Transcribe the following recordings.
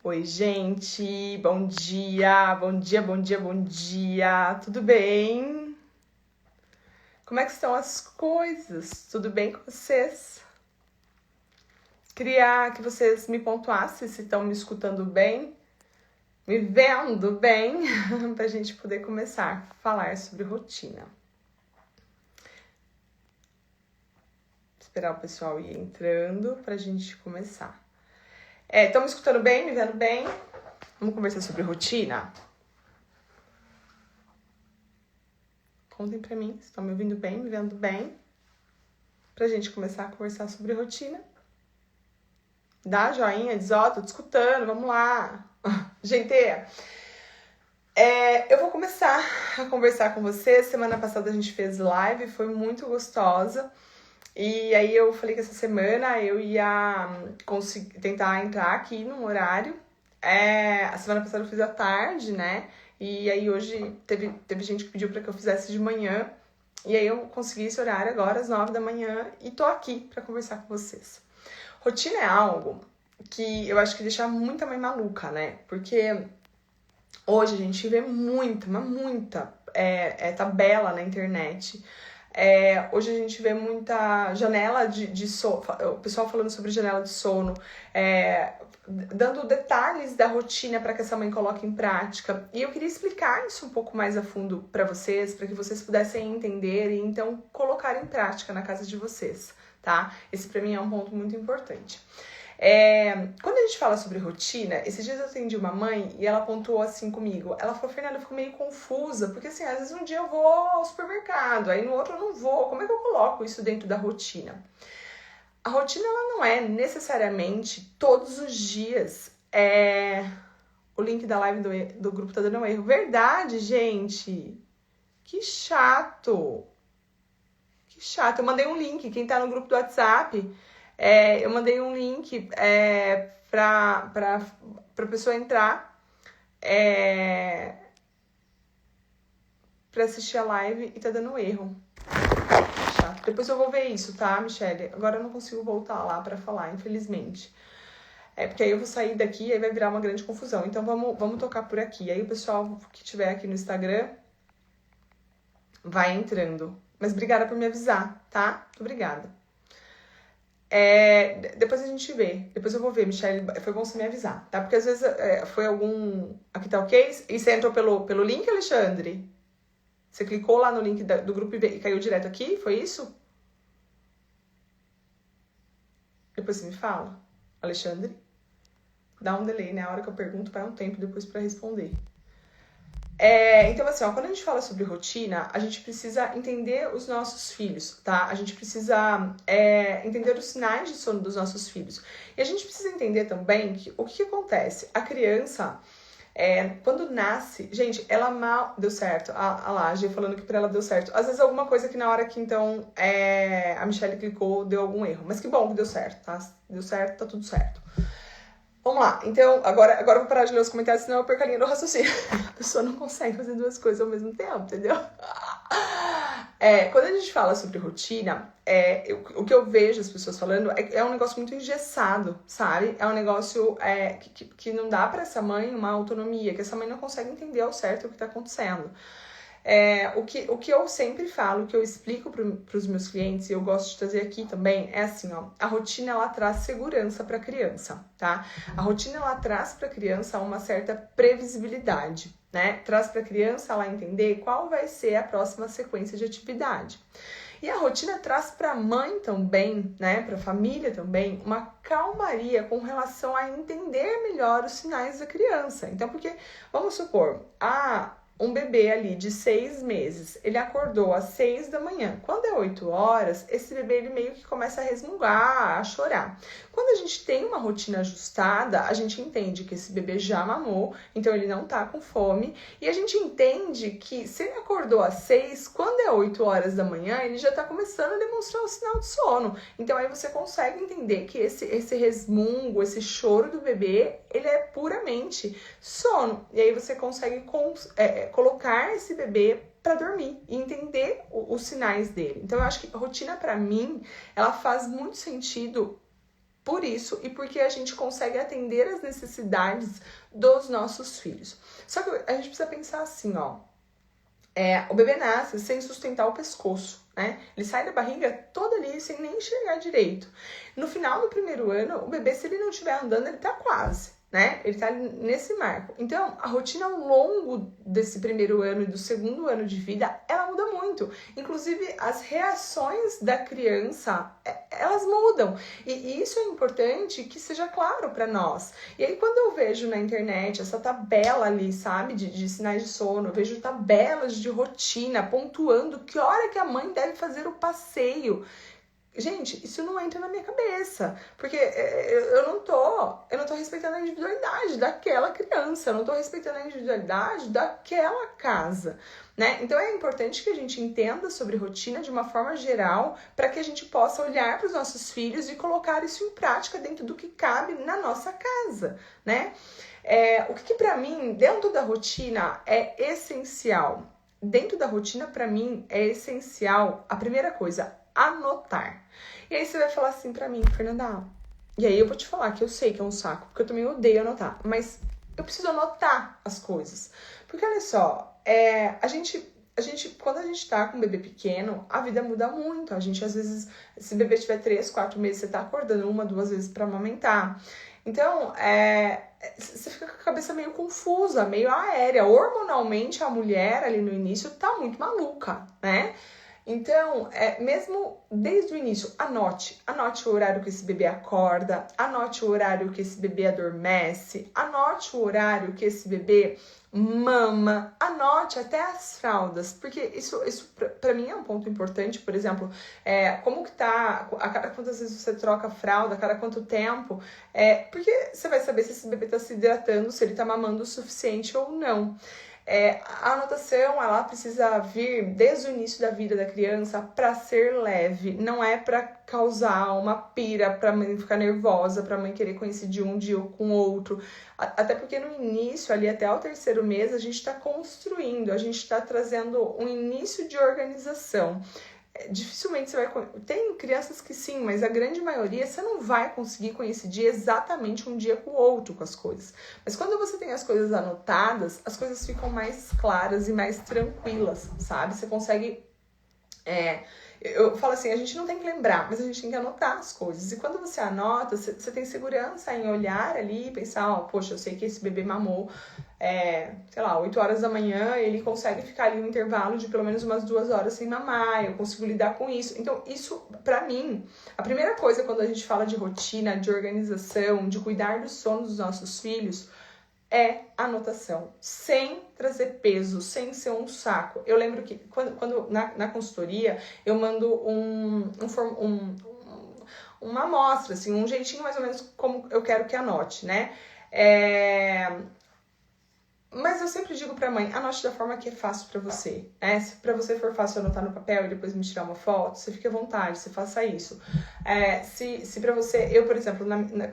Oi, gente, bom dia, bom dia, bom dia, bom dia, tudo bem? Como é que estão as coisas? Tudo bem com vocês? Queria que vocês me pontuassem se estão me escutando bem, me vendo bem, para a gente poder começar a falar sobre rotina. Vou esperar o pessoal ir entrando para a gente começar. Estão me escutando bem, me vendo bem? Vamos conversar sobre rotina? Contem pra mim se estão me ouvindo bem, me vendo bem. Pra gente começar a conversar sobre rotina. Dá joinha, diz, tô te escutando, vamos lá. Gente, eu vou começar a conversar com vocês. Semana passada a gente fez live, foi muito gostosa. E aí eu falei que essa semana eu ia tentar entrar aqui num horário. A semana passada eu fiz à tarde, né? E aí hoje teve gente que pediu para que eu fizesse de manhã. E aí eu consegui esse horário agora, às 9 da manhã, e tô aqui para conversar com vocês. Rotina é algo que eu acho que deixa muita mãe maluca, né? Porque hoje a gente vê muita tabela na internet. Hoje a gente vê muita janela de sono, o pessoal falando sobre janela de sono, dando detalhes da rotina para que essa mãe coloque em prática. E eu queria explicar isso um pouco mais a fundo para vocês, para que vocês pudessem entender e então colocar em prática na casa de vocês, tá? Esse para mim é um ponto muito importante. Quando a gente fala sobre rotina, esses dias eu atendi uma mãe e ela pontuou assim comigo. Ela falou, Fernanda, eu fico meio confusa, porque assim, às vezes um dia eu vou ao supermercado, aí no outro eu não vou. Como é que eu coloco isso dentro da rotina? A rotina, ela não é necessariamente todos os dias. O link da live do grupo tá dando um erro. Verdade, gente? Que chato. Que chato. Eu mandei um link, quem tá no grupo do WhatsApp... eu mandei um link pra pessoa entrar pra assistir a live e tá dando erro. Chato. Depois eu vou ver isso, tá, Michelle? Agora eu não consigo voltar lá pra falar, infelizmente. Porque aí eu vou sair daqui e aí vai virar uma grande confusão. Então vamos tocar por aqui. Aí o pessoal que estiver aqui no Instagram vai entrando. Mas obrigada por me avisar, tá? Muito obrigada. Depois a gente vê. Depois eu vou ver, Michelle. Foi bom você me avisar, tá? Porque às vezes foi algum... Aqui tá ok? E você entrou pelo link, Alexandre? Você clicou lá no link do grupo e caiu direto aqui? Foi isso? Depois você me fala, Alexandre. Dá um delay, né? A hora que eu pergunto, vai um tempo depois pra responder. Então, assim, quando a gente fala sobre rotina, a gente precisa entender os nossos filhos, tá? A gente precisa entender os sinais de sono dos nossos filhos. E a gente precisa entender também que o que acontece? A criança, quando nasce... Gente, ela mal deu certo. A Laje falando que pra ela deu certo. Às vezes alguma coisa que na hora que, então, a Michelle clicou, deu algum erro. Mas que bom que deu certo, tá? Deu certo, tá tudo certo. Vamos lá, então, agora eu vou parar de ler os comentários, senão eu perco a linha do raciocínio. A pessoa não consegue fazer duas coisas ao mesmo tempo, entendeu? Quando a gente fala sobre rotina, o que eu vejo as pessoas falando é um negócio muito engessado, sabe? É um negócio que não dá pra essa mãe uma autonomia, que essa mãe não consegue entender ao certo o que tá acontecendo. O que eu sempre falo, o que eu explico para os meus clientes, e eu gosto de trazer aqui também, é assim, a rotina, ela traz segurança para a criança, tá? A rotina, ela traz para a criança uma certa previsibilidade, né? Traz para a criança ela entender qual vai ser a próxima sequência de atividade. E a rotina traz para a mãe também, né, para a família também, uma calmaria com relação a entender melhor os sinais da criança. Então, porque, vamos supor, um bebê ali de 6 meses, ele acordou às 6 da manhã. Quando é 8 horas, esse bebê ele meio que começa a resmungar, a chorar. Quando a gente tem uma rotina ajustada, a gente entende que esse bebê já mamou, então ele não tá com fome. E a gente entende que se ele acordou às 6, quando é 8 horas da manhã, ele já tá começando a demonstrar o sinal de sono. Então aí você consegue entender que esse resmungo, esse choro do bebê, ele é puramente sono. E aí você consegue colocar esse bebê para dormir e entender os sinais dele. Então eu acho que a rotina, para mim, ela faz muito sentido por isso e porque a gente consegue atender as necessidades dos nossos filhos. Só que a gente precisa pensar assim, ó. O bebê nasce sem sustentar o pescoço, né? Ele sai da barriga todo ali sem nem enxergar direito. No final do primeiro ano, o bebê, se ele não estiver andando, ele tá quase, né? Ele tá nesse marco. Então, a rotina ao longo desse primeiro ano e do segundo ano de vida, ela muda muito. Inclusive, as reações da criança, elas mudam. E isso é importante que seja claro para nós. E aí, quando eu vejo na internet essa tabela ali, sabe, de sinais de sono, eu vejo tabelas de rotina pontuando que hora que a mãe deve fazer o passeio. Gente, isso não entra na minha cabeça, porque eu não tô respeitando a individualidade daquela criança, eu não tô respeitando a individualidade daquela casa, né? Então é importante que a gente entenda sobre rotina de uma forma geral, para que a gente possa olhar para os nossos filhos e colocar isso em prática dentro do que cabe na nossa casa, né? O que para mim, dentro da rotina, é essencial? Dentro da rotina, para mim, é essencial, a primeira coisa, anotar. E aí você vai falar assim pra mim, Fernanda, e aí eu vou te falar que eu sei que é um saco, porque eu também odeio anotar, mas eu preciso anotar as coisas. Porque olha só, a gente, quando a gente tá com um bebê pequeno, a vida muda muito. A gente, às vezes, se o bebê tiver 3, 4 meses, você tá acordando 1, 2 vezes pra amamentar. Então, você fica com a cabeça meio confusa, meio aérea. Hormonalmente, a mulher ali no início tá muito maluca, né? Então, mesmo desde o início, anote o horário que esse bebê acorda, anote o horário que esse bebê adormece, anote o horário que esse bebê mama, anote até as fraldas, porque isso para mim é um ponto importante. Por exemplo, como que tá, a cada quantas vezes você troca a fralda, a cada quanto tempo, porque você vai saber se esse bebê tá se hidratando, se ele tá mamando o suficiente ou não. A anotação, ela precisa vir desde o início da vida da criança para ser leve, não é para causar uma pira, para a mãe ficar nervosa, para a mãe querer coincidir um dia com o outro. Até porque no início, ali até o 3º mês, a gente está construindo, a gente está trazendo um início de organização. Dificilmente você vai... Tem crianças que sim, mas a grande maioria você não vai conseguir coincidir exatamente um dia com o outro com as coisas. Mas quando você tem as coisas anotadas, as coisas ficam mais claras e mais tranquilas, sabe? Você consegue... Eu falo assim, a gente não tem que lembrar, mas a gente tem que anotar as coisas. E quando você anota, você tem segurança em olhar ali e pensar, poxa, eu sei que esse bebê mamou, 8 horas da manhã, ele consegue ficar ali um intervalo de pelo menos umas 2 horas sem mamar, eu consigo lidar com isso. Então, isso, pra mim, a primeira coisa quando a gente fala de rotina, de organização, de cuidar do sono dos nossos filhos, é anotação, sem trazer peso, sem ser um saco. Eu lembro que quando na consultoria eu mando uma amostra, assim, um jeitinho mais ou menos como eu quero que anote, né? Mas eu sempre digo pra mãe, anote da forma que é fácil pra você, né? Se pra você for fácil anotar no papel e depois me tirar uma foto, você fique à vontade, você faça isso. Se pra você... Eu, por exemplo,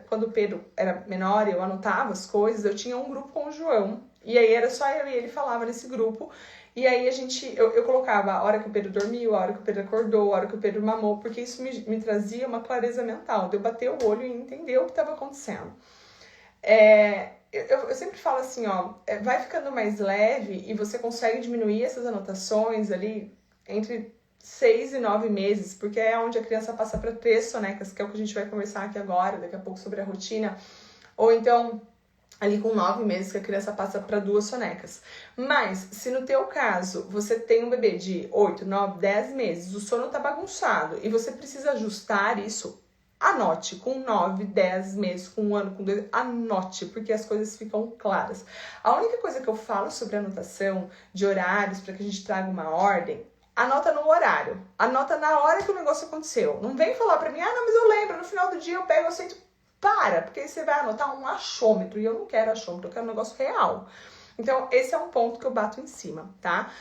quando o Pedro era menor e eu anotava as coisas, eu tinha um grupo com o João. E aí era só eu e ele falava nesse grupo. E aí eu colocava a hora que o Pedro dormiu, a hora que o Pedro acordou, a hora que o Pedro mamou, porque isso me trazia uma clareza mental, de eu bater o olho e entender o que estava acontecendo. Eu sempre falo assim, vai ficando mais leve e você consegue diminuir essas anotações ali entre 6 e 9 meses, porque é onde a criança passa para 3 sonecas, que é o que a gente vai conversar aqui agora, daqui a pouco, sobre a rotina. Ou então, ali com 9 meses, que a criança passa para 2 sonecas. Mas, se no teu caso, você tem um bebê de 8, 9, 10 meses, o sono tá bagunçado e você precisa ajustar isso, anote, com 9, 10 meses, com 1 ano, com 2, anote, porque as coisas ficam claras. A única coisa que eu falo sobre anotação de horários, para que a gente traga uma ordem, anota no horário, anota na hora que o negócio aconteceu. Não vem falar pra mim, não, mas eu lembro, no final do dia eu pego, eu sento. Porque aí você vai anotar um achômetro, e eu não quero achômetro, eu quero um negócio real. Então, esse é um ponto que eu bato em cima, tá?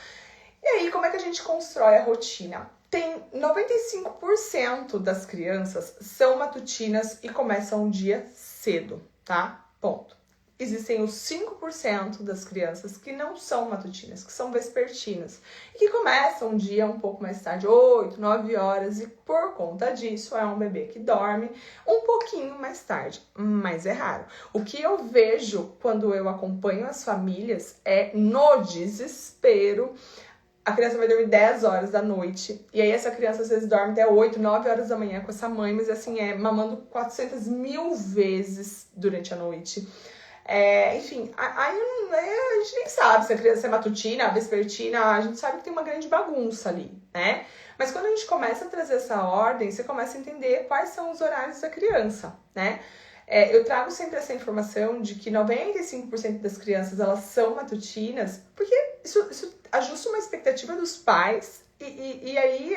E aí, como é que a gente constrói a rotina? Tem 95% das crianças são matutinas e começam o dia cedo, tá? Ponto. existem os 5% das crianças que não são matutinas, que são vespertinas, e que começam um dia um pouco mais tarde, 8, 9 horas, e por conta disso é um bebê que dorme um pouquinho mais tarde, mas é raro. O que eu vejo quando eu acompanho as famílias é, no desespero, a criança vai dormir 10 horas da noite, e aí essa criança às vezes dorme até 8, 9 horas da manhã com essa mãe, mas assim, mamando 400 mil vezes durante a noite. Enfim, aí a gente nem sabe se a criança é matutina, vespertina, a gente sabe que tem uma grande bagunça ali, né? Mas quando a gente começa a trazer essa ordem, você começa a entender quais são os horários da criança, né? Eu trago sempre essa informação de que 95% das crianças, elas são matutinas, porque isso ajusta uma expectativa dos pais, e aí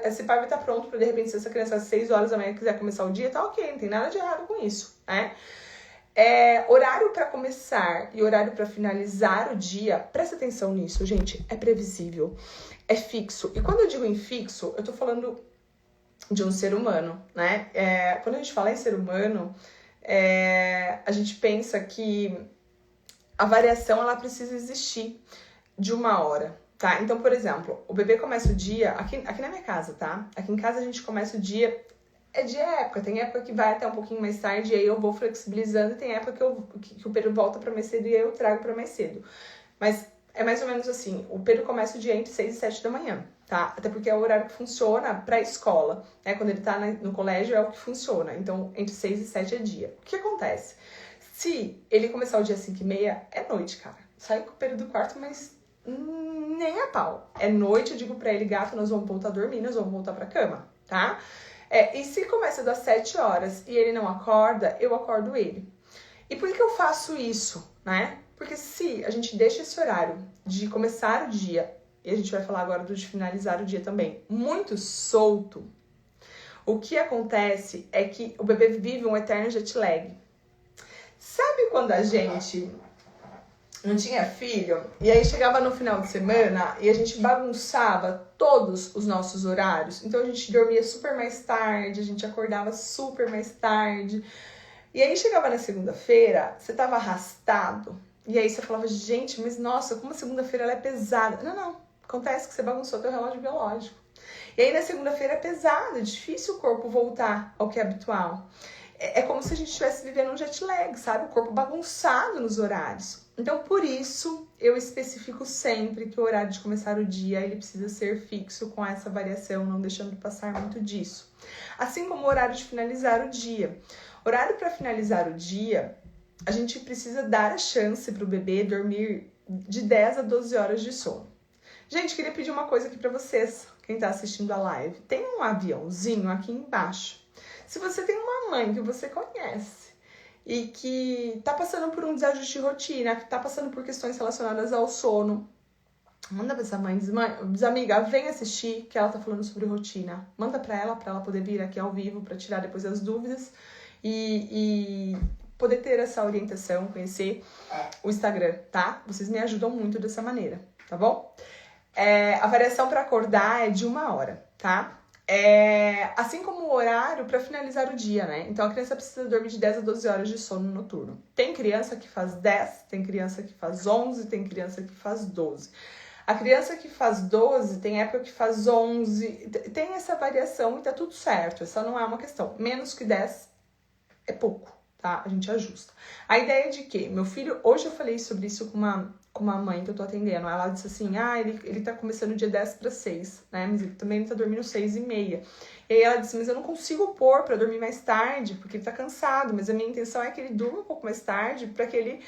esse pai vai estar pronto para, de repente, se essa criança às 6 horas da manhã quiser começar o dia, tá ok, não tem nada de errado com isso, né? Horário para começar e horário para finalizar o dia, presta atenção nisso, gente, é previsível, é fixo. E quando eu digo em fixo, eu tô falando de um ser humano, né? Quando a gente fala em ser humano, a gente pensa que a variação, ela precisa existir de uma hora, tá? Então, por exemplo, o bebê começa o dia, aqui na minha casa, tá? Aqui em casa a gente começa o dia, de época, tem época que vai até um pouquinho mais tarde, e aí eu vou flexibilizando, e tem época que o Pedro volta pra mais cedo e aí eu trago pra mais cedo. Mas é mais ou menos assim, o Pedro começa o dia entre 6 e 7 da manhã, tá? Até porque é o horário que funciona pra escola, né? Quando ele tá no colégio é o que funciona, então entre 6 e 7 é dia. O que acontece? Se ele começar o dia 5 e meia, é noite, cara. Sai com o Pedro do quarto, mas nem a pau. É noite, eu digo pra ele, gato, nós vamos voltar a dormir, nós vamos voltar pra cama, tá? E se começa das 7 horas e ele não acorda, eu acordo ele. E por que eu faço isso, né? Porque se a gente deixa esse horário de começar o dia, e a gente vai falar agora do de finalizar o dia também, muito solto, o que acontece é que o bebê vive um eterno jet lag. Sabe quando a gente não tinha filho, e aí chegava no final de semana e a gente bagunçava todos os nossos horários? Então a gente dormia super mais tarde, a gente acordava super mais tarde, e aí chegava na segunda-feira, você tava arrastado, e aí você falava, gente, mas nossa, como a segunda-feira ela é pesada. Não, acontece que você bagunçou teu relógio biológico. E aí na segunda-feira é pesado, é difícil o corpo voltar ao que é habitual. É como se a gente estivesse vivendo um jet lag, sabe? O corpo bagunçado nos horários. Então, por isso, eu especifico sempre que o horário de começar o dia, ele precisa ser fixo com essa variação, não deixando de passar muito disso. Assim como o horário de finalizar o dia. Horário para finalizar o dia, a gente precisa dar a chance para o bebê dormir de 10 a 12 horas de sono. Gente, queria pedir uma coisa aqui para vocês, quem está assistindo a live. Tem um aviãozinho aqui embaixo. Se você tem uma mãe que você conhece e que tá passando por um desajuste de rotina, que tá passando por questões relacionadas ao sono, manda pra essa mãe, diz, amiga, vem assistir, que ela tá falando sobre rotina. Manda pra ela poder vir aqui ao vivo, pra tirar depois as dúvidas e poder ter essa orientação, conhecer o Instagram, tá? Vocês me ajudam muito dessa maneira, tá bom? A variação pra acordar é de 1 hora, tá? Assim como o horário para finalizar o dia, né? Então a criança precisa dormir de 10 a 12 horas de sono noturno. Tem criança que faz 10, tem criança que faz 11, tem criança que faz 12. A criança que faz 12, tem época que faz 11, tem essa variação e tá tudo certo, essa não é uma questão. Menos que 10 é pouco, tá? A gente ajusta. A ideia é de que, meu filho, hoje eu falei sobre isso com uma mãe que eu tô atendendo, ela disse assim, ele tá começando o dia 10 para 6, né, mas ele também tá dormindo 6 e meia. E aí ela disse, mas eu não consigo pôr pra dormir mais tarde, porque ele tá cansado, mas a minha intenção é que ele durma um pouco mais tarde, para que ele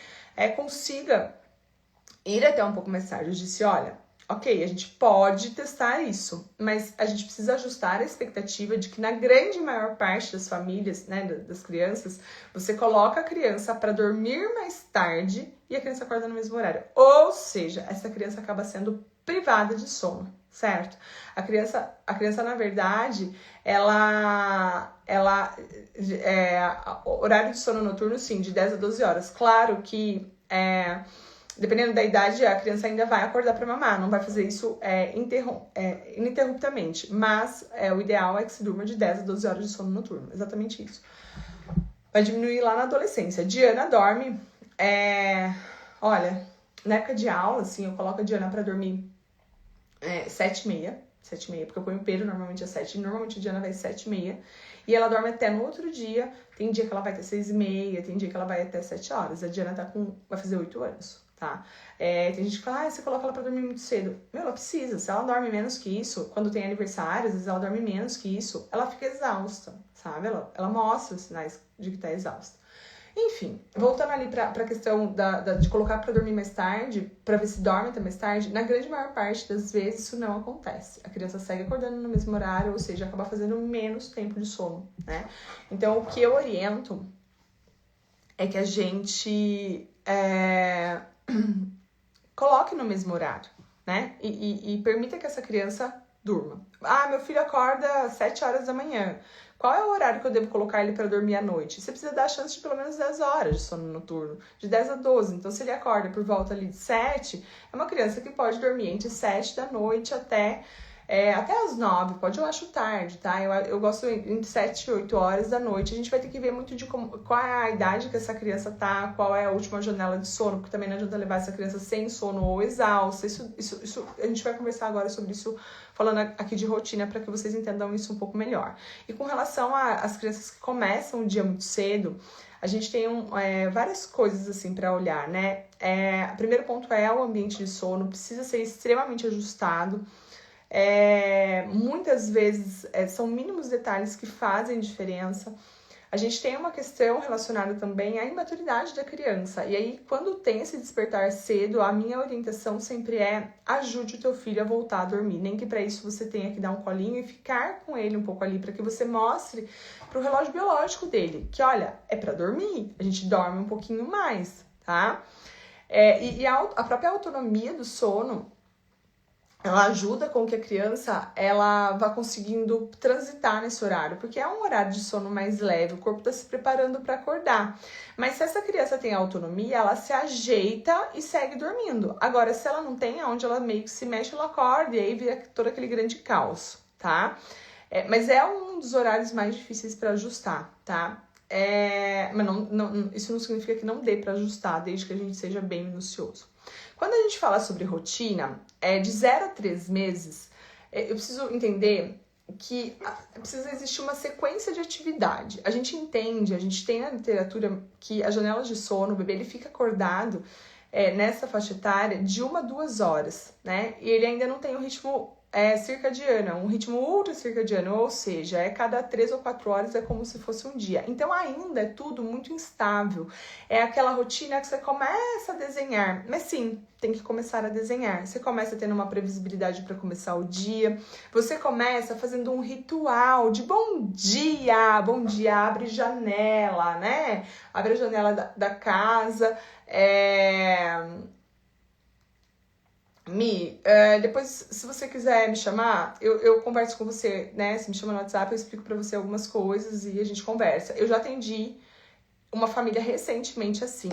consiga ir até um pouco mais tarde. Eu disse, olha, ok, a gente pode testar isso, mas a gente precisa ajustar a expectativa de que na grande maior parte das famílias, né, das crianças, você coloca a criança para dormir mais tarde e a criança acorda no mesmo horário. Ou seja, essa criança acaba sendo privada de sono, certo? A criança na verdade, o horário de sono noturno, sim, de 10 a 12 horas. Claro que dependendo da idade, a criança ainda vai acordar para mamar, não vai fazer isso ininterruptamente. Mas o ideal é que se durma de 10 a 12 horas de sono noturno, exatamente isso. Vai diminuir lá na adolescência. Diana dorme Olha, na época de aula, assim, eu coloco a Diana pra dormir 7h30, porque eu ponho o Pedro normalmente às 7, normalmente a Diana vai às 7h30, e ela dorme até no outro dia. Tem dia que ela vai até 6h30, tem dia que ela vai até 7 horas. A Diana vai fazer 8 anos, tá? Tem gente que fala, você coloca ela pra dormir muito cedo. Meu, ela precisa. Se ela dorme menos que isso, quando tem aniversário, às vezes ela dorme menos que isso, ela fica exausta, sabe? Ela mostra os sinais de que tá exausta. Enfim, voltando ali pra questão de colocar pra dormir mais tarde, pra ver se dorme até mais tarde, na grande maior parte das vezes isso não acontece. A criança segue acordando no mesmo horário, ou seja, acaba fazendo menos tempo de sono, né? Então, o que eu oriento é que a gente coloque no mesmo horário, né? E permita que essa criança durma. Meu filho acorda às 7 horas da manhã. Qual é o horário que eu devo colocar ele para dormir à noite? Você precisa dar a chance de pelo menos 10 horas de sono noturno, de 10 a 12. Então, se ele acorda por volta ali de 7, é uma criança que pode dormir entre 7 da noite até as 9, eu acho tarde, tá? Eu gosto entre 7 e 8 horas da noite. A gente vai ter que ver muito de qual é a idade que essa criança tá, qual é a última janela de sono, porque também não adianta levar essa criança sem sono ou exausta. Isso a gente vai conversar agora sobre isso, falando aqui de rotina, para que vocês entendam isso um pouco melhor. E com relação às crianças que começam o dia muito cedo, a gente tem várias coisas assim para olhar, né? O primeiro ponto é o ambiente de sono, precisa ser extremamente ajustado. Muitas vezes são mínimos detalhes que fazem diferença. A gente tem uma questão relacionada também à imaturidade da criança. E aí, quando tem esse despertar cedo, a minha orientação sempre ajude o teu filho a voltar a dormir. Nem que para isso você tenha que dar um colinho e ficar com ele um pouco ali, para que você mostre pro relógio biológico dele que, olha, é para dormir, a gente dorme um pouquinho mais, tá? A própria autonomia do sono, ela ajuda com que a criança vá conseguindo transitar nesse horário, porque é um horário de sono mais leve, o corpo está se preparando para acordar. Mas se essa criança tem autonomia, ela se ajeita e segue dormindo. Agora, se ela não tem, onde ela meio que se mexe, ela acorda e aí vira todo aquele grande caos, tá? Mas é um dos horários mais difíceis para ajustar, tá? Mas isso não significa que não dê para ajustar, desde que a gente seja bem minucioso. Quando a gente fala sobre rotina, de 0 a 3 meses, eu preciso entender que precisa existir uma sequência de atividade. A gente entende, a gente tem na literatura que as janelas de sono, o bebê ele fica acordado nessa faixa etária de 1 a 2 horas, né? E ele ainda não tem um ritmo circadiano, um ritmo ultra circadiano, ou seja, cada 3 ou 4 horas é como se fosse um dia. Então ainda é tudo muito instável. É aquela rotina que você começa a desenhar, mas sim, tem que começar a desenhar. Você começa tendo uma previsibilidade para começar o dia, você começa fazendo um ritual de bom dia, abre janela, né? Abre a janela da casa, depois, se você quiser me chamar, eu converso com você, né? Se me chama no WhatsApp, eu explico pra você algumas coisas e a gente conversa. Eu já atendi uma família recentemente assim.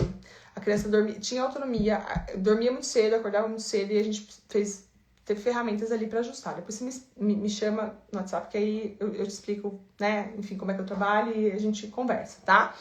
A criança tinha autonomia, dormia muito cedo, acordava muito cedo e a gente teve ferramentas ali pra ajustar. Depois você me chama no WhatsApp, que aí eu te explico, né? Enfim, como é que eu trabalho e a gente conversa, tá?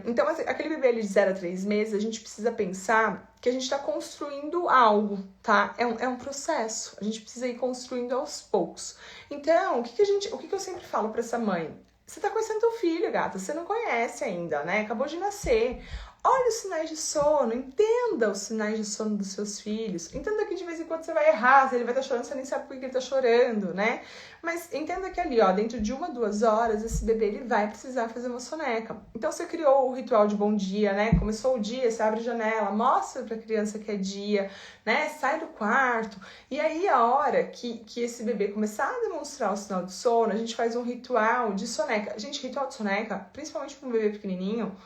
Então, aquele bebê ali de 0 a 3 meses, a gente precisa pensar que a gente está construindo algo, tá? É um processo. A gente precisa ir construindo aos poucos. Então, o que eu sempre falo para essa mãe? Você tá conhecendo teu filho, gata. Você não conhece ainda, né? Acabou de nascer. Olha os sinais de sono, entenda os sinais de sono dos seus filhos. Entenda que de vez em quando você vai errar, se ele vai estar chorando, você nem sabe por que ele tá chorando, né? Mas entenda que ali, dentro de 1 a 2 horas, esse bebê ele vai precisar fazer uma soneca. Então você criou o ritual de bom dia, né? Começou o dia, você abre a janela, mostra pra criança que é dia, né? Sai do quarto. E aí, a hora que esse bebê começar a demonstrar o sinal de sono, a gente faz um ritual de soneca. Gente, ritual de soneca, principalmente para um bebê pequenininho,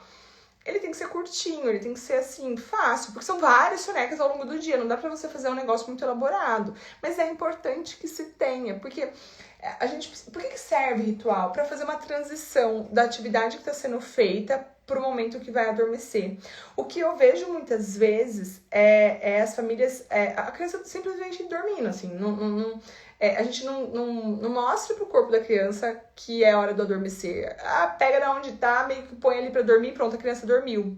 ele tem que ser curtinho, ele tem que ser assim, fácil, porque são várias sonecas ao longo do dia, não dá pra você fazer um negócio muito elaborado, mas é importante que se tenha, porque por que serve ritual? Pra fazer uma transição da atividade que está sendo feita pro momento que vai adormecer. O que eu vejo muitas vezes é as famílias, a criança simplesmente dormindo, assim, a gente não mostra pro corpo da criança que é hora do adormecer. Pega da onde tá, meio que põe ali pra dormir, pronto, a criança dormiu.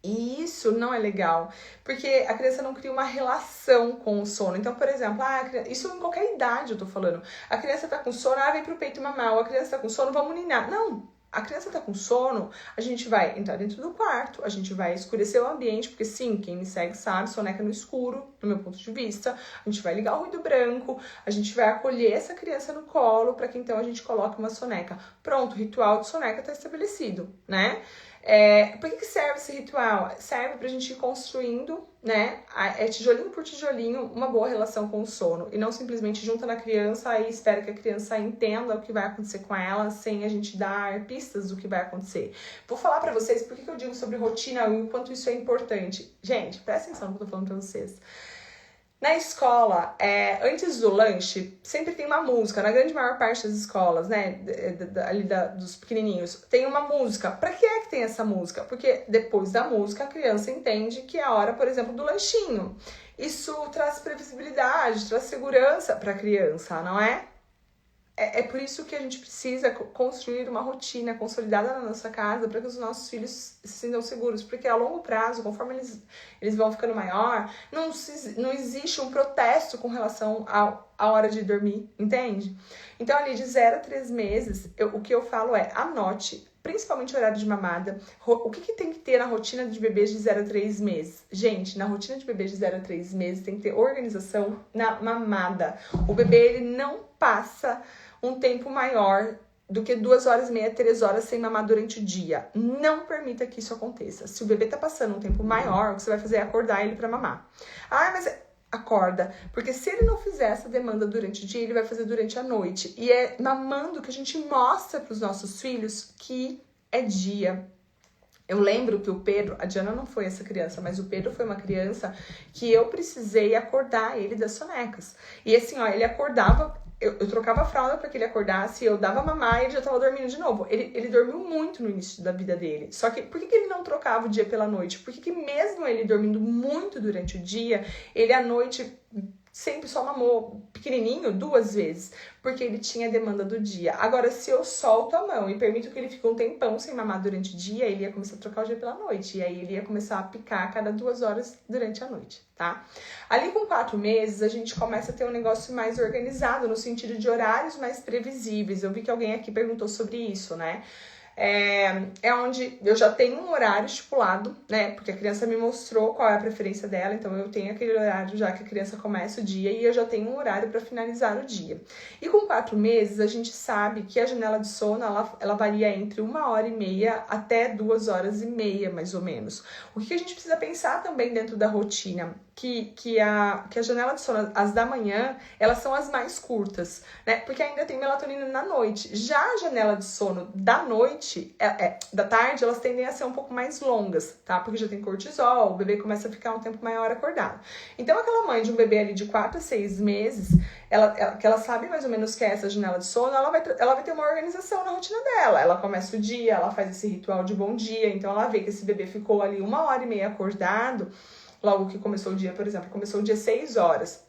E isso não é legal, porque a criança não cria uma relação com o sono. Então, por exemplo, isso em qualquer idade eu tô falando. A criança tá com sono, vem pro peito mamar. Ou a criança tá com sono, vamos ninar. Não, a criança tá com sono, a gente vai entrar dentro do quarto, a gente vai escurecer o ambiente, porque sim, quem me segue sabe, soneca no escuro, no meu ponto de vista. A gente vai ligar o ruído branco, a gente vai acolher essa criança no colo, para que então a gente coloque uma soneca. Pronto, o ritual de soneca tá estabelecido, né? Por que serve esse ritual? Serve pra gente ir construindo, né, tijolinho por tijolinho, uma boa relação com o sono. E não simplesmente junta na criança e espera que a criança entenda o que vai acontecer com ela, sem a gente dar pistas do que vai acontecer. Vou falar pra vocês por que eu digo sobre rotina e o quanto isso é importante. Gente, presta atenção no que eu tô falando pra vocês. Na escola, antes do lanche, sempre tem uma música. Na grande maior parte das escolas, né, dos pequenininhos, tem uma música. Pra que é que tem essa música? Porque depois da música, a criança entende que é a hora, por exemplo, do lanchinho. Isso traz previsibilidade, traz segurança pra criança, não é? É por isso que a gente precisa construir uma rotina consolidada na nossa casa para que os nossos filhos se sintam seguros. Porque a longo prazo, conforme eles vão ficando maior, não existe um protesto com relação à hora de dormir, entende? Então, ali de 0 a 3 meses, o que eu falo anote, principalmente o horário de mamada. O que tem que ter na rotina de bebês de 0 a 3 meses? Gente, na rotina de bebês de 0 a 3 meses tem que ter organização na mamada. O bebê, ele não passa um tempo maior do que 2 horas e meia, 3 horas sem mamar durante o dia. Não permita que isso aconteça. Se o bebê tá passando um tempo maior, o que você vai fazer é acordar ele pra mamar. Mas acorda, porque se ele não fizer essa demanda durante o dia, ele vai fazer durante a noite. E é mamando que a gente mostra pros nossos filhos que é dia. Eu lembro que o Pedro, a Diana não foi essa criança, mas o Pedro foi uma criança que eu precisei acordar ele das sonecas. E assim, ele acordava, eu trocava a fralda para que ele acordasse, eu dava mamar e ele já tava dormindo de novo. Ele dormiu muito no início da vida dele. Só que por que ele não trocava o dia pela noite? Porque mesmo ele dormindo muito durante o dia, ele à noite sempre só mamou pequenininho 2 vezes, porque ele tinha a demanda do dia. Agora, se eu solto a mão e permito que ele fique um tempão sem mamar durante o dia, ele ia começar a trocar o dia pela noite. E aí ele ia começar a picar a cada 2 horas durante a noite, tá? Ali com 4 meses, a gente começa a ter um negócio mais organizado, no sentido de horários mais previsíveis. Eu vi que alguém aqui perguntou sobre isso, né? Onde eu já tenho um horário estipulado, né? Porque a criança me mostrou qual é a preferência dela, então eu tenho aquele horário já que a criança começa o dia e eu já tenho um horário para finalizar o dia. E com 4 meses, a gente sabe que a janela de sono, ela varia entre 1h30 até 2h30, mais ou menos. O que a gente precisa pensar também dentro da rotina? Que a janela de sono, as da manhã, elas são as mais curtas, né? Porque ainda tem melatonina na noite. Já a janela de sono da noite, da tarde, elas tendem a ser um pouco mais longas, tá? Porque já tem cortisol, o bebê começa a ficar um tempo maior acordado. Então, aquela mãe de um bebê ali de 4 a 6 meses, que ela sabe mais ou menos que é essa janela de sono, ela vai ter uma organização na rotina dela. Ela começa o dia, ela faz esse ritual de bom dia, então ela vê que esse bebê ficou ali 1h30 acordado. Logo que começou o dia, por exemplo, começou o dia 6 horas.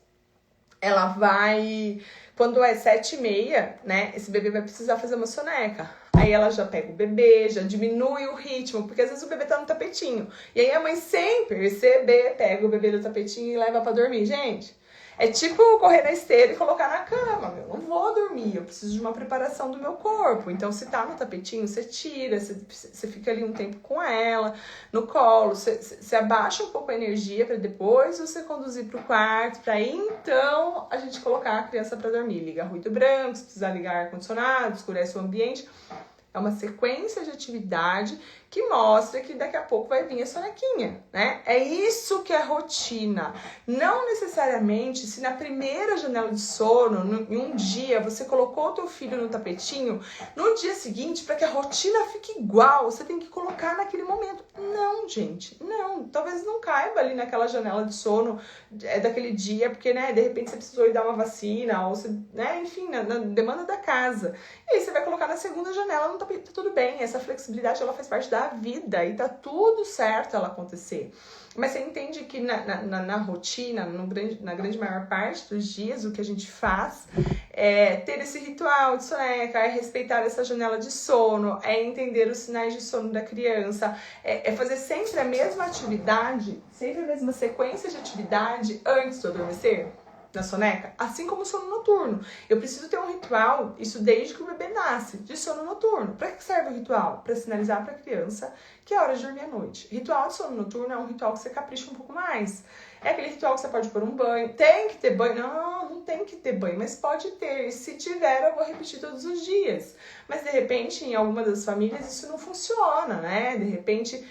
Ela vai... Quando é 7h30, né? Esse bebê vai precisar fazer uma soneca. Aí ela já pega o bebê, já diminui o ritmo, porque às vezes o bebê tá no tapetinho. E aí a mãe, sem perceber, pega o bebê do tapetinho e leva pra dormir. Gente, é tipo correr na esteira e colocar na cama. Eu não vou dormir, eu preciso de uma preparação do meu corpo. Então, se tá no tapetinho, você tira, você fica ali um tempo com ela, no colo. Você abaixa um pouco a energia para depois você conduzir pro quarto, para então a gente colocar a criança para dormir. Liga ruído branco, se precisar ligar ar-condicionado, escurece o ambiente. É uma sequência de atividade que mostra que daqui a pouco vai vir a sonequinha, né? É isso que é rotina. Não necessariamente, se na primeira janela de sono, em um dia, você colocou o teu filho no tapetinho, no dia seguinte, para que a rotina fique igual, você tem que colocar naquele momento. Não, gente, não. Talvez não caiba ali naquela janela de sono daquele dia, porque, né, de repente você precisou ir dar uma vacina, ou você, né, enfim, na demanda da casa. E aí você vai colocar na segunda janela no tapete, tá tudo bem. Essa flexibilidade, ela faz parte da da vida e tá tudo certo ela acontecer. Mas você entende que na rotina, na grande maior parte dos dias, o que a gente faz é ter esse ritual de soneca, é respeitar essa janela de sono, é entender os sinais de sono da criança, é fazer sempre a mesma atividade, sempre a mesma sequência de atividade antes do adormecer, na soneca, assim como o sono noturno. Eu preciso ter um ritual, isso desde que o bebê nasce, de sono noturno. Para que serve o ritual? Para sinalizar para a criança que é hora de dormir à noite. Ritual de sono noturno é um ritual que você capricha um pouco mais. É aquele ritual que você pode pôr um banho. Tem que ter banho? Não tem que ter banho, mas pode ter. E se tiver, eu vou repetir todos os dias. Mas de repente, em alguma das famílias, isso não funciona, né? De repente,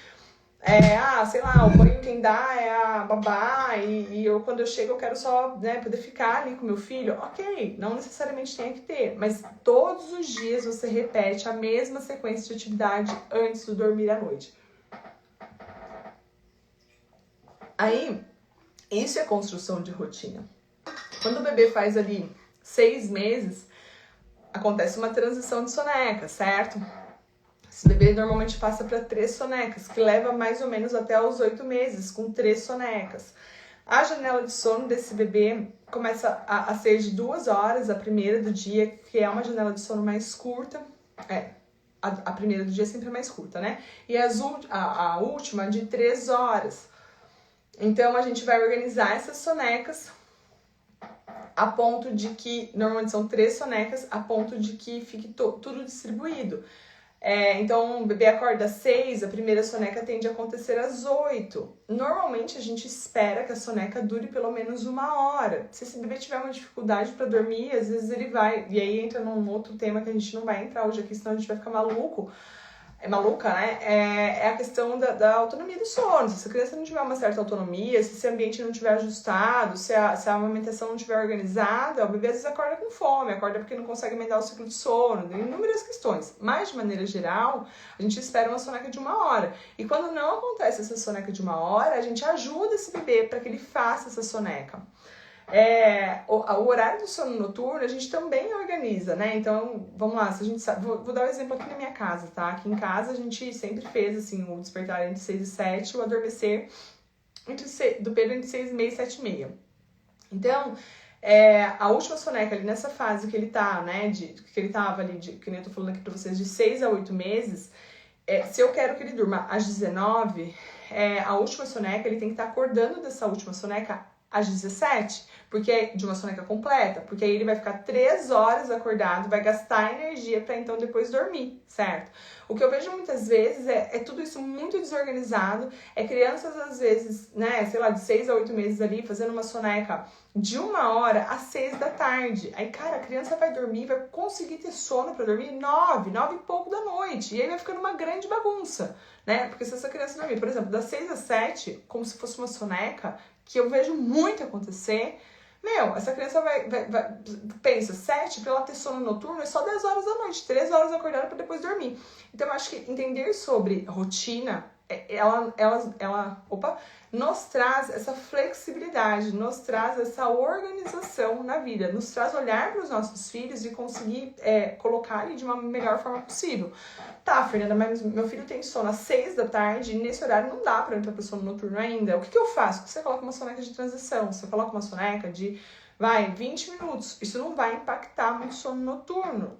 sei lá, o banho quem dá é a babá e eu quando eu chego eu quero só, né, poder ficar ali com meu filho. Ok, não necessariamente tem que ter, mas todos os dias você repete a mesma sequência de atividade antes de dormir à noite. Aí, isso é construção de rotina. Quando o bebê faz ali 6 meses, acontece uma transição de soneca, certo? Esse bebê normalmente passa para 3 sonecas, que leva mais ou menos até os 8 meses, com 3 sonecas. A janela de sono desse bebê começa a ser de 2 horas, a primeira do dia, que é uma janela de sono mais curta. A primeira do dia sempre é mais curta, né? E a última de 3 horas. Então, a gente vai organizar essas sonecas a ponto de que, normalmente são 3 sonecas, a ponto de que fique tudo distribuído. Então, o bebê acorda às 6, a primeira soneca tende a acontecer às 8. Normalmente, a gente espera que a soneca dure pelo menos 1 hora. Se esse bebê tiver uma dificuldade para dormir, às vezes ele vai... E aí entra num outro tema que a gente não vai entrar hoje aqui, senão a gente vai ficar maluco. Maluca, né? É a questão da autonomia do sono. Se essa criança não tiver uma certa autonomia, se esse ambiente não tiver ajustado, se a amamentação não estiver organizada, o bebê às vezes acorda com fome, acorda porque não consegue emendar o ciclo de sono, tem inúmeras questões. Mas, de maneira geral, a gente espera uma soneca de 1 hora. E quando não acontece essa soneca de 1 hora, a gente ajuda esse bebê para que ele faça essa soneca. O horário do sono noturno a gente também organiza, né? Então, vamos lá, se a gente sabe, vou dar um exemplo aqui na minha casa, tá? Aqui em casa a gente sempre fez assim, o despertar entre 6 e 7, o adormecer do Pedro entre 6 e meia e 7 e meia. Então, a última soneca ali nessa fase que ele tá, né? Que ele tava ali, que nem eu tô falando aqui pra vocês, de 6 a 8 meses, se eu quero que ele durma às 19, a última soneca, ele tem que estar acordando dessa última soneca às 17, porque é de uma soneca completa, porque aí ele vai ficar 3 horas acordado, vai gastar energia para então depois dormir, certo? O que eu vejo muitas vezes é tudo isso muito desorganizado, crianças às vezes, né, sei lá, de 6 a 8 meses ali, fazendo uma soneca de 1 hora às 6 da tarde. Aí, cara, a criança vai dormir, vai conseguir ter sono para dormir 9 e pouco da noite, e aí vai ficando uma grande bagunça, né? Porque se essa criança dormir, por exemplo, das 6 às 7, como se fosse uma soneca, que eu vejo muito acontecer, essa criança vai pensa, 7 para ela ter sono noturno é só 10 horas da noite, 3 horas acordada para depois dormir. Então, eu acho que entender sobre rotina, ela nos traz essa flexibilidade, nos traz essa organização na vida, nos traz olhar para os nossos filhos e conseguir colocar ali de uma melhor forma possível. Tá, Fernanda, mas meu filho tem sono às 6 da tarde e nesse horário não dá para entrar para sono noturno ainda. O que eu faço? Você coloca uma soneca de transição, você coloca uma soneca de 20 minutos. Isso não vai impactar muito o sono noturno,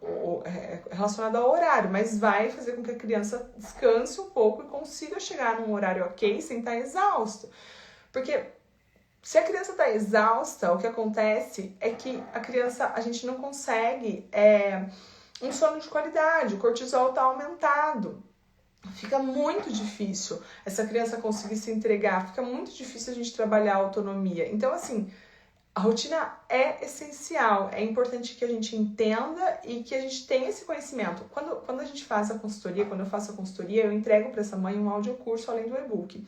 relacionado ao horário, mas vai fazer com que a criança descanse um pouco e consiga chegar num horário ok sem estar exausta. Porque se a criança está exausta, o que acontece é que a gente não consegue um sono de qualidade, o cortisol está aumentado. Fica muito difícil essa criança conseguir se entregar, fica muito difícil a gente trabalhar a autonomia. Então, assim, a rotina é essencial, é importante que a gente entenda e que a gente tenha esse conhecimento. Quando a gente faz a consultoria, quando eu faço a consultoria, eu entrego para essa mãe um audiocurso além do e-book.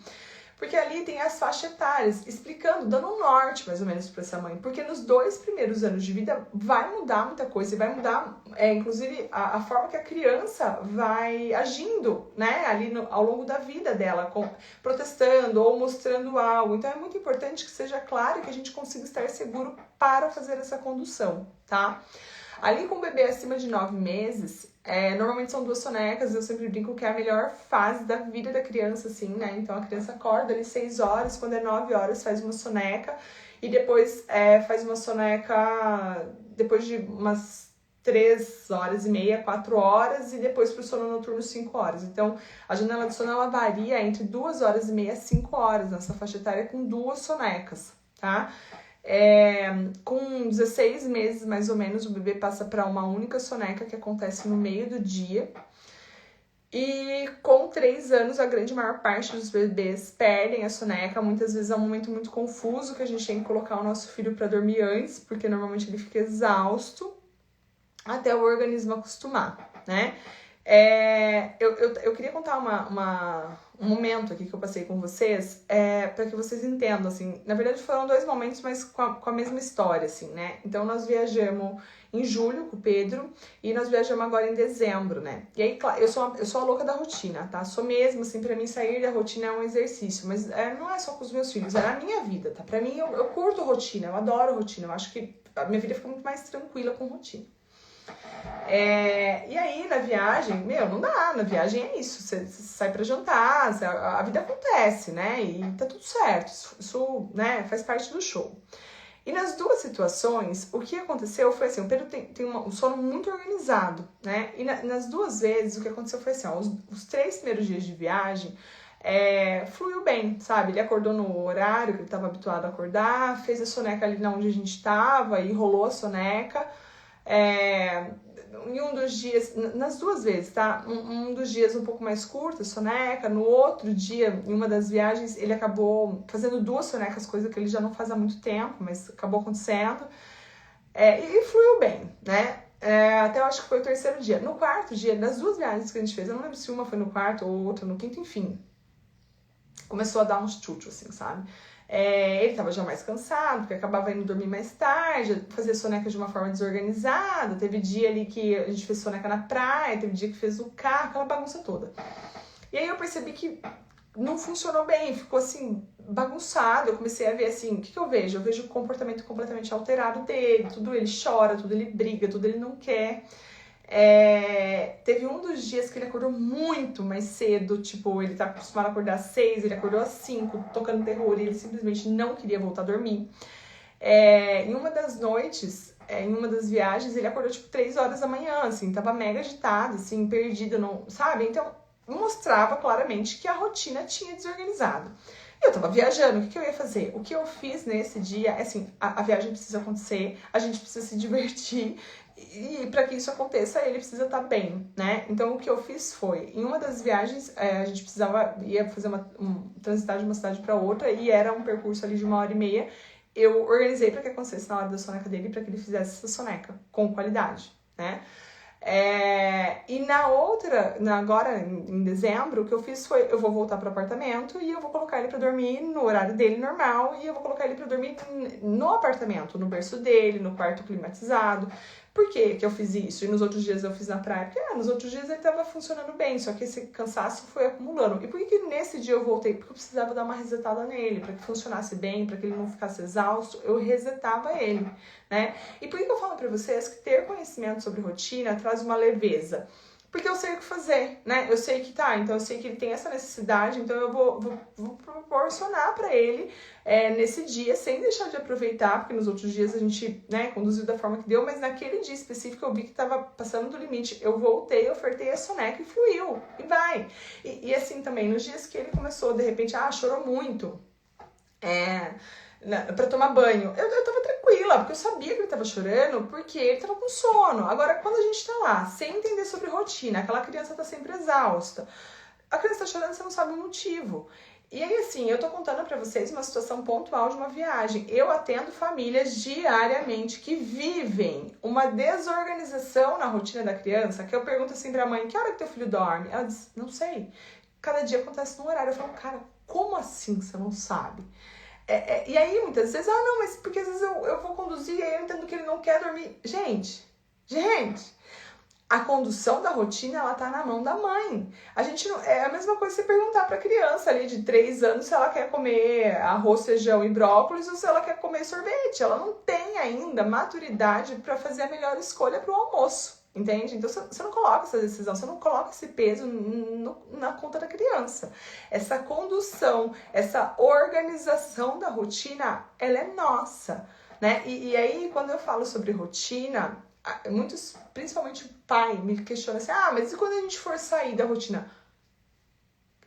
Porque ali tem as faixas etárias, explicando, dando um norte mais ou menos para essa mãe. Porque nos 2 primeiros anos de vida vai mudar muita coisa, e vai mudar, inclusive, a forma que a criança vai agindo, né, ali ao longo da vida dela, protestando ou mostrando algo. Então é muito importante que seja claro e que a gente consiga estar seguro para fazer essa condução, tá? Ali com o bebê acima de 9 meses, normalmente são 2 sonecas, eu sempre brinco que é a melhor fase da vida da criança, assim, né? Então a criança acorda ali 6 horas, quando é 9 horas faz uma soneca, e depois faz uma soneca depois de umas 3 horas e meia, 4 horas, e depois pro sono noturno 5 horas. Então, a janela de sono, ela varia entre 2 horas e meia a 5 horas, nessa faixa etária, com 2 sonecas, tá? Com 16 meses, mais ou menos, o bebê passa para uma única soneca que acontece no meio do dia. E com 3 anos, a grande maior parte dos bebês perdem a soneca. Muitas vezes é um momento muito confuso que a gente tem que colocar o nosso filho para dormir antes, porque normalmente ele fica exausto até o organismo acostumar, né? Eu queria contar um momento aqui que eu passei com vocês, para que vocês entendam, assim. Na verdade, foram 2 momentos, mas com a mesma história, assim, né? Então, nós viajamos em julho com o Pedro e nós viajamos agora em dezembro, né? E aí, claro, eu sou a louca da rotina, tá? Sou mesmo, assim, pra mim sair da rotina é um exercício, mas não é só com os meus filhos, é na minha vida, tá? Pra mim, eu curto rotina, eu adoro rotina, eu acho que a minha vida fica muito mais tranquila com rotina. E aí, na viagem, não dá, na viagem é isso, você sai pra jantar, a vida acontece, né, e tá tudo certo, isso né, faz parte do show. E nas 2 situações, o que aconteceu foi assim, o Pedro tem um sono muito organizado, né, e nas 2 vezes o que aconteceu foi assim, ó, os 3 primeiros dias de viagem, fluiu bem, sabe, ele acordou no horário que ele estava habituado a acordar, fez a soneca ali onde a gente estava e rolou a soneca, em um dos dias, nas 2 vezes, tá? Um dos dias um pouco mais curta, soneca. No outro dia, em uma das viagens, ele acabou fazendo 2 sonecas, coisa que ele já não faz há muito tempo, mas acabou acontecendo. E fluiu bem, né? Até eu acho que foi o 3º dia. No 4º dia, das 2 viagens que a gente fez, eu não lembro se uma foi no 4º ou outra no 5º, enfim. Começou a dar uns chuchos, assim, sabe? Ele estava já mais cansado, porque acabava indo dormir mais tarde, fazia soneca de uma forma desorganizada. Teve dia ali que a gente fez soneca na praia, teve dia que fez o carro, aquela bagunça toda. E aí eu percebi que não funcionou bem, ficou assim, bagunçado. Eu comecei a ver assim, o que eu vejo? Eu vejo o comportamento completamente alterado dele, tudo ele chora, tudo ele briga, tudo ele não quer. Teve um dos dias que ele acordou muito mais cedo, tipo, ele tá acostumado a acordar às 6, ele acordou às 5, tocando terror, e ele simplesmente não queria voltar a dormir. Em uma das noites, em uma das viagens, ele acordou tipo 3 horas da manhã, assim, tava mega agitado, assim, perdido, não, sabe? Então, mostrava claramente que a rotina tinha desorganizado. Eu tava viajando, o que eu ia fazer? O que eu fiz nesse dia é assim, a viagem precisa acontecer, a gente precisa se divertir, e para que isso aconteça, ele precisa estar bem, né? Então, o que eu fiz foi, em uma das viagens, a gente ia fazer transitar de uma cidade para outra, e era um percurso ali de 1h30, eu organizei para que acontecesse na hora da soneca dele, para que ele fizesse essa soneca com qualidade, né? E na outra, agora em dezembro, o que eu fiz foi, eu vou voltar pro apartamento e eu vou colocar ele pra dormir no horário dele normal, e eu vou colocar ele pra dormir no apartamento, no berço dele, no quarto climatizado. Por que eu fiz isso? E nos outros dias eu fiz na praia? Porque nos outros dias ele tava funcionando bem, só que esse cansaço foi acumulando. E por que nesse dia eu voltei? Porque eu precisava dar uma resetada nele, para que funcionasse bem, para que ele não ficasse exausto, eu resetava ele, né? E por que eu falo para vocês que ter conhecimento sobre rotina traz uma leveza? Porque eu sei o que fazer, né? Eu sei que então eu sei que ele tem essa necessidade, então eu vou proporcionar para ele nesse dia, sem deixar de aproveitar, porque nos outros dias a gente, né, conduziu da forma que deu, mas naquele dia específico eu vi que estava passando do limite. Eu voltei, ofertei a soneca e fluiu, e vai. E assim também, nos dias que ele começou, de repente, chorou muito, pra tomar banho, eu tava tranquila, porque eu sabia que ele tava chorando, porque ele tava com sono. Agora, quando a gente tá lá, sem entender sobre rotina, aquela criança tá sempre exausta, a criança tá chorando, você não sabe o motivo. E aí, assim, eu tô contando pra vocês uma situação pontual de uma viagem. Eu atendo famílias diariamente que vivem uma desorganização na rotina da criança, que eu pergunto assim pra mãe, que hora que teu filho dorme? Ela diz, não sei. Cada dia acontece num horário. Eu falo, cara, como assim você não sabe? E aí, muitas vezes, não, mas porque às vezes eu vou conduzir e aí eu entendo que ele não quer dormir. Gente, A condução da rotina, ela tá na mão da mãe. A gente não, é a mesma coisa você perguntar pra criança ali de 3 anos se ela quer comer arroz, feijão e brócolis ou se ela quer comer sorvete. Ela não tem ainda maturidade para fazer a melhor escolha pro almoço. Entende? Então você não coloca essa decisão, você não coloca esse peso na conta da criança. Essa condução, essa organização da rotina, ela é nossa, né? E aí, quando eu falo sobre rotina, muitos, principalmente o pai, me questiona assim, mas e quando a gente for sair da rotina?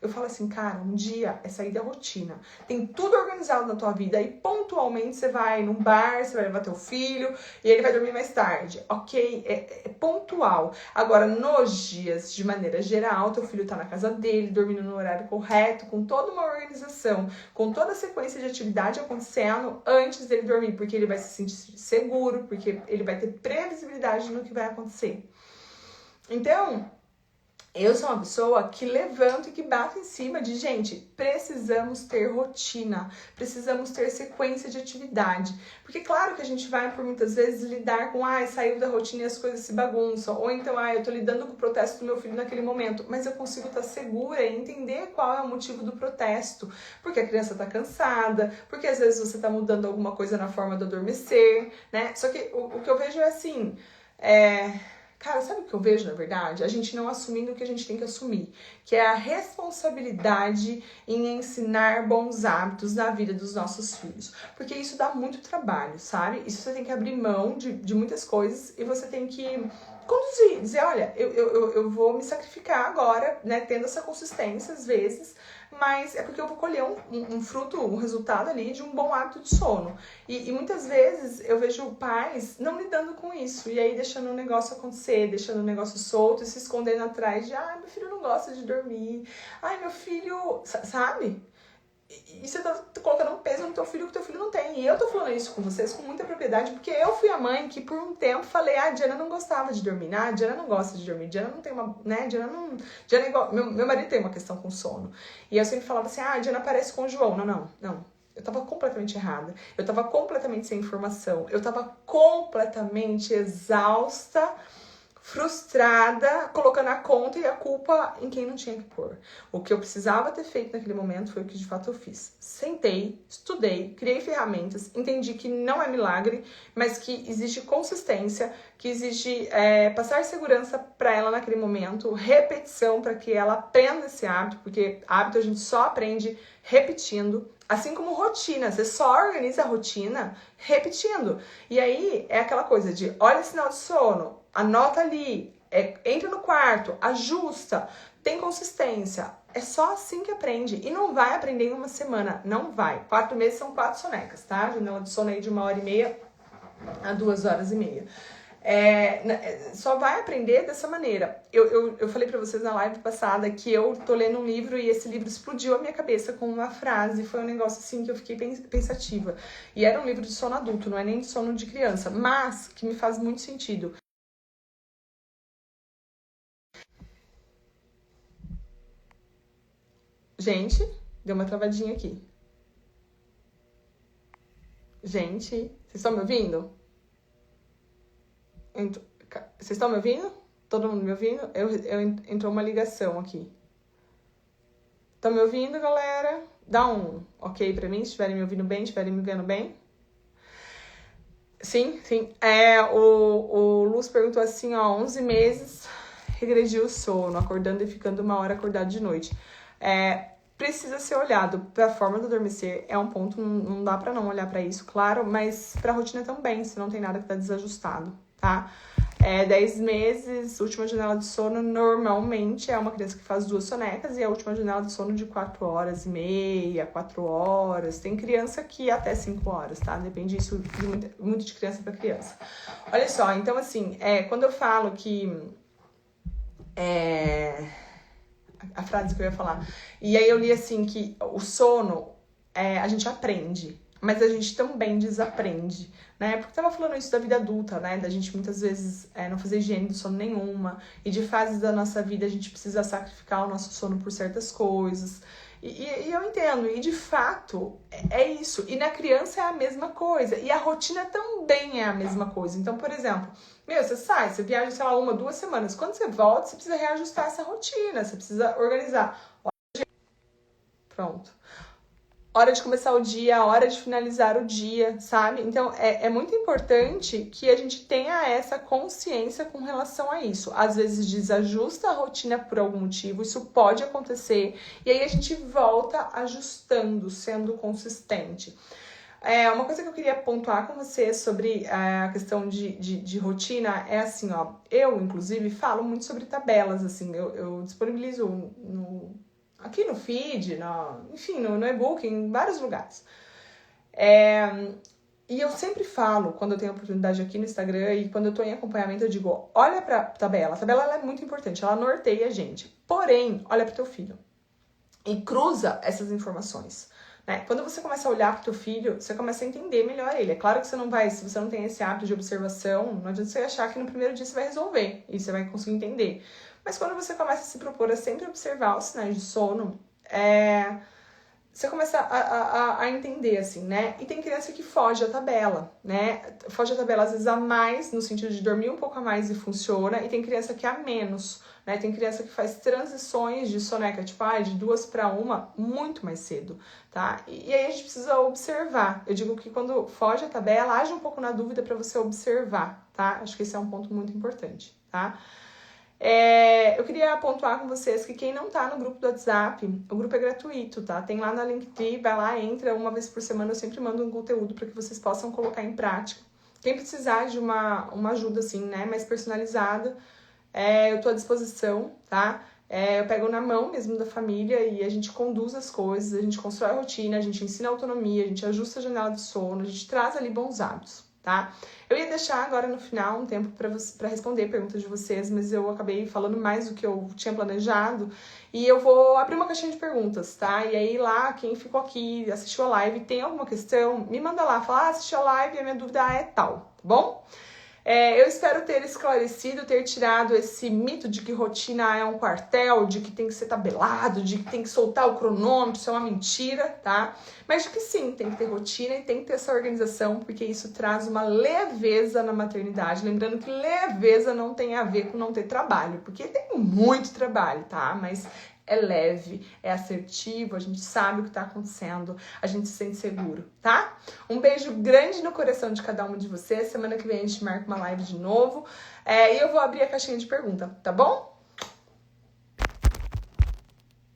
Eu falo assim, cara, um dia é sair da rotina. Tem tudo organizado na tua vida e pontualmente você vai num bar, você vai levar teu filho e ele vai dormir mais tarde. Ok? É pontual. Agora, nos dias, de maneira geral, teu filho tá na casa dele, dormindo no horário correto, com toda uma organização, com toda a sequência de atividade acontecendo antes dele dormir, porque ele vai se sentir seguro, porque ele vai ter previsibilidade no que vai acontecer. Então, eu sou uma pessoa que levanta e que bate em cima de, gente, precisamos ter rotina, precisamos ter sequência de atividade. Porque claro que a gente vai, por muitas vezes, lidar com, saiu da rotina e as coisas se bagunçam. Ou então, eu tô lidando com o protesto do meu filho naquele momento, mas eu consigo estar segura e entender qual é o motivo do protesto. Porque a criança tá cansada, porque às vezes você tá mudando alguma coisa na forma do adormecer, né? Só que o que eu vejo é assim, cara, sabe o que eu vejo, na verdade? A gente não assumindo o que a gente tem que assumir, que é a responsabilidade em ensinar bons hábitos na vida dos nossos filhos. Porque isso dá muito trabalho, sabe? Isso você tem que abrir mão de muitas coisas e você tem que conduzir, dizer, olha, eu vou me sacrificar agora, né, tendo essa consistência às vezes, mas é porque eu vou colher um fruto, um resultado ali de um bom hábito de sono. E muitas vezes eu vejo pais não lidando com isso, e aí deixando o negócio acontecer, deixando o negócio solto e se escondendo atrás de, meu filho não gosta de dormir, meu filho, sabe? E você tá colocando um peso no teu filho que o teu filho não tem. E eu tô falando isso com vocês com muita propriedade, porque eu fui a mãe que por um tempo falei, a Diana não gostava de dormir, a Diana não gosta de dormir, Diana não tem uma, né, Diana é igual, meu marido tem uma questão com sono. E eu sempre falava assim, a Diana parece com o João. Não. Eu tava completamente errada. Eu tava completamente sem informação. Eu tava completamente exausta, frustrada, colocando a conta e a culpa em quem não tinha que pôr. O que eu precisava ter feito naquele momento foi o que de fato eu fiz. Sentei, estudei, criei ferramentas, entendi que não é milagre, mas que existe consistência, que existe passar segurança para ela naquele momento, repetição para que ela aprenda esse hábito, porque hábito a gente só aprende repetindo. Assim como rotina, você só organiza a rotina repetindo. E aí é aquela coisa de olha o sinal de sono, anota ali, entra no quarto, ajusta, tem consistência. É só assim que aprende. E não vai aprender em uma semana, não vai. 4 meses são 4 sonecas, tá? Janela de sono aí de 1h30 a 2h30. Só vai aprender dessa maneira. Eu falei pra vocês na live passada que eu tô lendo um livro e esse livro explodiu a minha cabeça com uma frase. Foi um negócio assim que eu fiquei pensativa. E era um livro de sono adulto, não é nem de sono de criança, mas que me faz muito sentido. Gente, deu uma travadinha aqui. Gente, vocês estão me ouvindo? Vocês estão me ouvindo? Todo mundo me ouvindo? Entrou uma ligação aqui. Estão me ouvindo, galera? Dá um ok pra mim, se estiverem me ouvindo bem, estiverem me vendo bem. Sim. O Luz perguntou assim, 11 meses, regrediu o sono, acordando e ficando 1 hora acordado de noite. Precisa ser olhado para a forma do adormecer, é um ponto, não dá para não olhar para isso, claro, mas para a rotina também, se não tem nada que tá desajustado, tá? 10 meses, última janela de sono, normalmente é uma criança que faz 2 sonecas e a última janela de sono de 4h30, 4 horas. Tem criança que até 5 horas, tá? Depende disso muito de criança para criança. Olha só, então assim, quando eu falo que a frase que eu ia falar. E aí eu li assim que o sono a gente aprende, mas a gente também desaprende, né? Porque eu tava falando isso da vida adulta, né? Da gente muitas vezes não fazer higiene do sono nenhuma, e de fases da nossa vida a gente precisa sacrificar o nosso sono por certas coisas. E eu entendo, e de fato é isso. E na criança é a mesma coisa. E a rotina também é a mesma coisa. Então, por exemplo, você sai, você viaja, sei lá, 1, 2 semanas. Quando você volta, você precisa reajustar essa rotina, você precisa organizar. Pronto. Hora de começar o dia, hora de finalizar o dia, sabe? Então, é muito importante que a gente tenha essa consciência com relação a isso. Às vezes desajusta a rotina por algum motivo, isso pode acontecer, e aí a gente volta ajustando, sendo consistente. Uma coisa que eu queria pontuar com você sobre a questão de rotina é assim, ó. Eu, inclusive, falo muito sobre tabelas, assim, eu disponibilizo aqui no feed, enfim, no e-book, em vários lugares. E eu sempre falo, quando eu tenho oportunidade aqui no Instagram e quando eu tô em acompanhamento, eu digo, olha pra tabela. A tabela ela é muito importante, ela norteia a gente. Porém, olha pro teu filho e cruza essas informações. Né? Quando você começa a olhar pro teu filho, você começa a entender melhor ele. É claro que você não vai, se você não tem esse hábito de observação, não adianta você achar que no primeiro dia você vai resolver e você vai conseguir entender. Mas quando você começa a se propor a sempre observar os sinais de sono, você começa a entender, assim, né? E tem criança que foge à tabela, né? Foge à tabela, às vezes, a mais, no sentido de dormir um pouco a mais e funciona. E tem criança que a menos, né? Tem criança que faz transições de soneca, tipo, de 2 para 1, muito mais cedo, tá? E aí a gente precisa observar. Eu digo que quando foge à tabela, age um pouco na dúvida para você observar, tá? Acho que esse é um ponto muito importante, tá? Eu queria pontuar com vocês que quem não tá no grupo do WhatsApp, o grupo é gratuito, tá? Tem lá na Linktree, vai lá, entra 1 vez por semana, eu sempre mando um conteúdo para que vocês possam colocar em prática. Quem precisar de uma ajuda, assim, né, mais personalizada, eu tô à disposição, tá? Eu pego na mão mesmo da família e a gente conduz as coisas, a gente constrói a rotina, a gente ensina a autonomia, a gente ajusta a janela do sono, a gente traz ali bons hábitos, tá? Eu ia deixar agora no final um tempo para responder perguntas de vocês, mas eu acabei falando mais do que eu tinha planejado e eu vou abrir uma caixinha de perguntas, tá? E aí lá, quem ficou aqui, assistiu a live, tem alguma questão, me manda lá, fala, assisti a live e a minha dúvida é tal, tá bom? Eu espero ter esclarecido, ter tirado esse mito de que rotina é um quartel, de que tem que ser tabelado, de que tem que soltar o cronômetro, isso é uma mentira, tá? Mas de que sim, tem que ter rotina e tem que ter essa organização, porque isso traz uma leveza na maternidade. Lembrando que leveza não tem a ver com não ter trabalho, porque tem muito trabalho, tá? Mas é leve, é assertivo, a gente sabe o que tá acontecendo, a gente se sente seguro, tá? Um beijo grande no coração de cada uma de vocês. Semana que vem a gente marca uma live de novo. E eu vou abrir a caixinha de pergunta, tá bom?